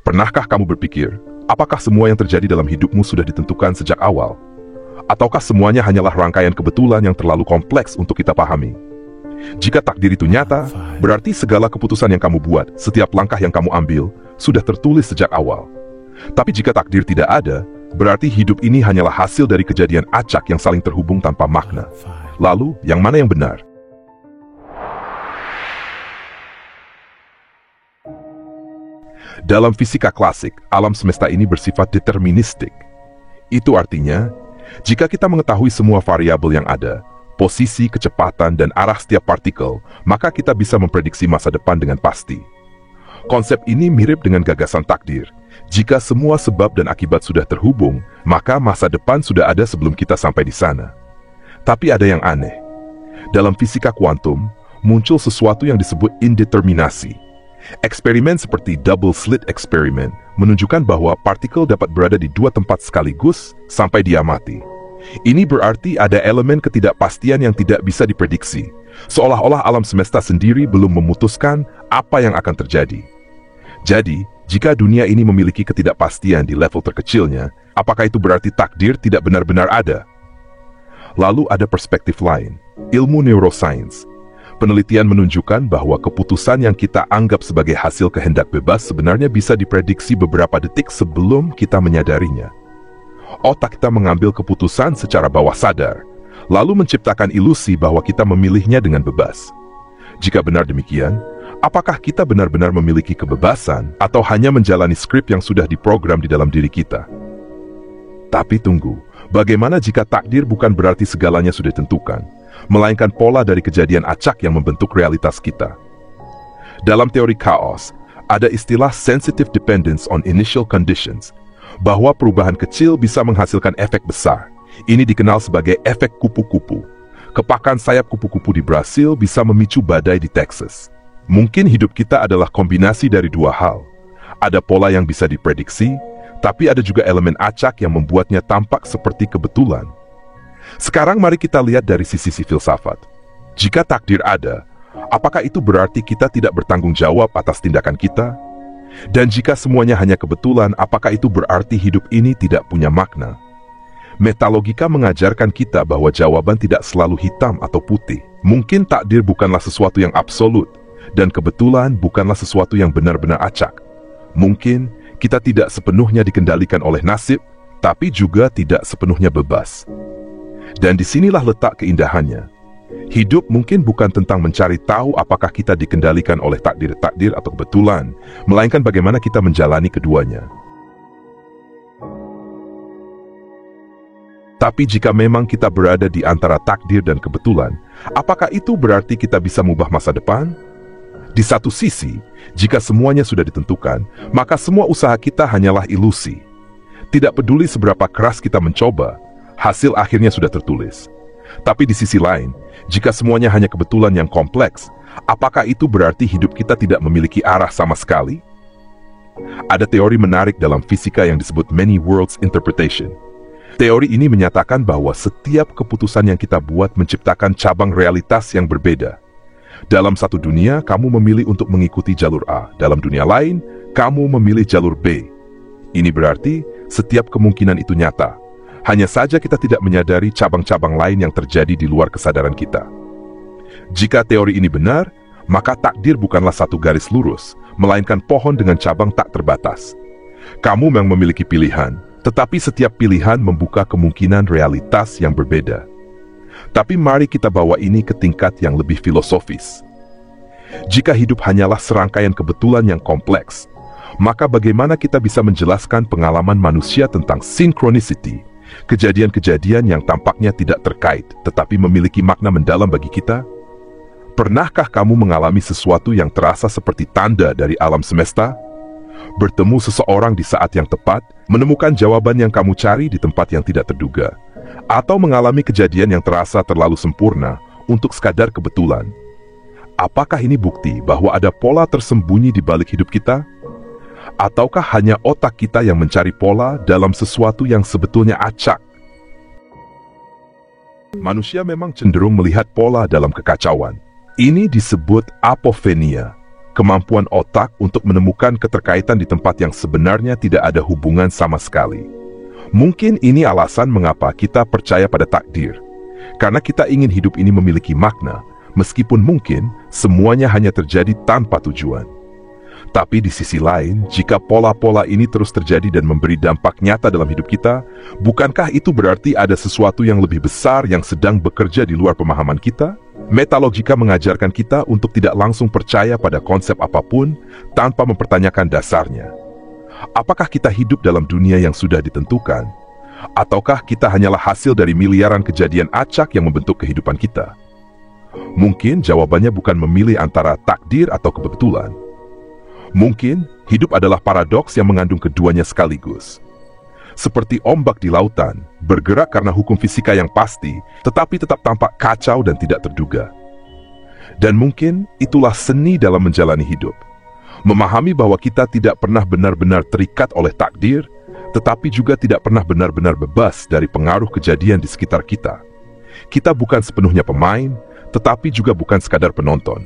Pernahkah kamu berpikir, apakah semua yang terjadi dalam hidupmu sudah ditentukan sejak awal? Ataukah semuanya hanyalah rangkaian kebetulan yang terlalu kompleks untuk kita pahami? Jika takdir itu nyata, berarti segala keputusan yang kamu buat, setiap langkah yang kamu ambil, sudah tertulis sejak awal. Tapi jika takdir tidak ada, berarti hidup ini hanyalah hasil dari kejadian acak yang saling terhubung tanpa makna. Lalu, yang mana yang benar? Dalam fisika klasik, alam semesta ini bersifat deterministik. Itu artinya, jika kita mengetahui semua variabel yang ada, posisi, kecepatan, dan arah setiap partikel, maka kita bisa memprediksi masa depan dengan pasti. Konsep ini mirip dengan gagasan takdir. Jika semua sebab dan akibat sudah terhubung, maka masa depan sudah ada sebelum kita sampai di sana. Tapi ada yang aneh. Dalam fisika kuantum, muncul sesuatu yang disebut indeterminasi. Eksperimen seperti double slit experiment menunjukkan bahwa partikel dapat berada di dua tempat sekaligus sampai dia mati. Ini berarti ada elemen ketidakpastian yang tidak bisa diprediksi, seolah-olah alam semesta sendiri belum memutuskan apa yang akan terjadi. Jadi, jika dunia ini memiliki ketidakpastian di level terkecilnya, apakah itu berarti takdir tidak benar-benar ada? Lalu ada perspektif lain, ilmu neuroscience. Penelitian menunjukkan bahwa keputusan yang kita anggap sebagai hasil kehendak bebas sebenarnya bisa diprediksi beberapa detik sebelum kita menyadarinya. Otak kita mengambil keputusan secara bawah sadar, lalu menciptakan ilusi bahwa kita memilihnya dengan bebas. Jika benar demikian, apakah kita benar-benar memiliki kebebasan atau hanya menjalani skrip yang sudah diprogram di dalam diri kita? Tapi tunggu, bagaimana jika takdir bukan berarti segalanya sudah ditentukan, melainkan pola dari kejadian acak yang membentuk realitas kita? Dalam teori kaos, ada istilah sensitive dependence on initial conditions, bahwa perubahan kecil bisa menghasilkan efek besar. Ini dikenal sebagai efek kupu-kupu. Kepakan sayap kupu-kupu di Brasil bisa memicu badai di Texas. Mungkin hidup kita adalah kombinasi dari dua hal. Ada pola yang bisa diprediksi, tapi ada juga elemen acak yang membuatnya tampak seperti kebetulan. Sekarang mari kita lihat dari sisi filsafat. Jika takdir ada, apakah itu berarti kita tidak bertanggung jawab atas tindakan kita? Dan jika semuanya hanya kebetulan, apakah itu berarti hidup ini tidak punya makna? Metalogika mengajarkan kita bahwa jawaban tidak selalu hitam atau putih. Mungkin takdir bukanlah sesuatu yang absolut, dan kebetulan bukanlah sesuatu yang benar-benar acak. Mungkin kita tidak sepenuhnya dikendalikan oleh nasib, tapi juga tidak sepenuhnya bebas. Dan disinilah letak keindahannya. Hidup mungkin bukan tentang mencari tahu apakah kita dikendalikan oleh takdir-takdir atau kebetulan, melainkan bagaimana kita menjalani keduanya. Tapi jika memang kita berada di antara takdir dan kebetulan, apakah itu berarti kita bisa mengubah masa depan? Di satu sisi, jika semuanya sudah ditentukan, maka semua usaha kita hanyalah ilusi. Tidak peduli seberapa keras kita mencoba, hasil akhirnya sudah tertulis. Tapi di sisi lain, jika semuanya hanya kebetulan yang kompleks, apakah itu berarti hidup kita tidak memiliki arah sama sekali? Ada teori menarik dalam fisika yang disebut many worlds interpretation. Teori ini menyatakan bahwa setiap keputusan yang kita buat menciptakan cabang realitas yang berbeda. Dalam satu dunia, kamu memilih untuk mengikuti jalur A. Dalam dunia lain, kamu memilih jalur B. Ini berarti setiap kemungkinan itu nyata. Hanya saja kita tidak menyadari cabang-cabang lain yang terjadi di luar kesadaran kita. Jika teori ini benar, maka takdir bukanlah satu garis lurus, melainkan pohon dengan cabang tak terbatas. Kamu memang memiliki pilihan, tetapi setiap pilihan membuka kemungkinan realitas yang berbeda. Tapi mari kita bawa ini ke tingkat yang lebih filosofis. Jika hidup hanyalah serangkaian kebetulan yang kompleks, maka bagaimana kita bisa menjelaskan pengalaman manusia tentang synchronicity? Kejadian-kejadian yang tampaknya tidak terkait, tetapi memiliki makna mendalam bagi kita? Pernahkah kamu mengalami sesuatu yang terasa seperti tanda dari alam semesta? Bertemu seseorang di saat yang tepat, menemukan jawaban yang kamu cari di tempat yang tidak terduga, atau mengalami kejadian yang terasa terlalu sempurna untuk sekadar kebetulan? Apakah ini bukti bahwa ada pola tersembunyi di balik hidup kita? Ataukah hanya otak kita yang mencari pola dalam sesuatu yang sebetulnya acak? Manusia memang cenderung melihat pola dalam kekacauan. Ini disebut apophenia, kemampuan otak untuk menemukan keterkaitan di tempat yang sebenarnya tidak ada hubungan sama sekali. Mungkin ini alasan mengapa kita percaya pada takdir. Karena kita ingin hidup ini memiliki makna, meskipun mungkin semuanya hanya terjadi tanpa tujuan. Tapi di sisi lain, jika pola-pola ini terus terjadi dan memberi dampak nyata dalam hidup kita, bukankah itu berarti ada sesuatu yang lebih besar yang sedang bekerja di luar pemahaman kita? Metalogika mengajarkan kita untuk tidak langsung percaya pada konsep apapun tanpa mempertanyakan dasarnya. Apakah kita hidup dalam dunia yang sudah ditentukan? Ataukah kita hanyalah hasil dari miliaran kejadian acak yang membentuk kehidupan kita? Mungkin jawabannya bukan memilih antara takdir atau kebetulan. Mungkin hidup adalah paradoks yang mengandung keduanya sekaligus. Seperti ombak di lautan, bergerak karena hukum fisika yang pasti, tetapi tetap tampak kacau dan tidak terduga. Dan mungkin itulah seni dalam menjalani hidup. Memahami bahwa kita tidak pernah benar-benar terikat oleh takdir, tetapi juga tidak pernah benar-benar bebas dari pengaruh kejadian di sekitar kita. Kita bukan sepenuhnya pemain, tetapi juga bukan sekadar penonton.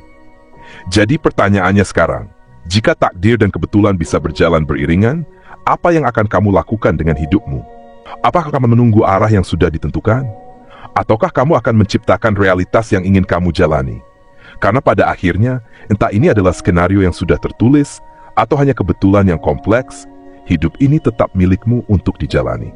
Jadi pertanyaannya sekarang, jika takdir dan kebetulan bisa berjalan beriringan, apa yang akan kamu lakukan dengan hidupmu? Apakah kamu menunggu arah yang sudah ditentukan? Ataukah kamu akan menciptakan realitas yang ingin kamu jalani? Karena pada akhirnya, entah ini adalah skenario yang sudah tertulis, atau hanya kebetulan yang kompleks, hidup ini tetap milikmu untuk dijalani.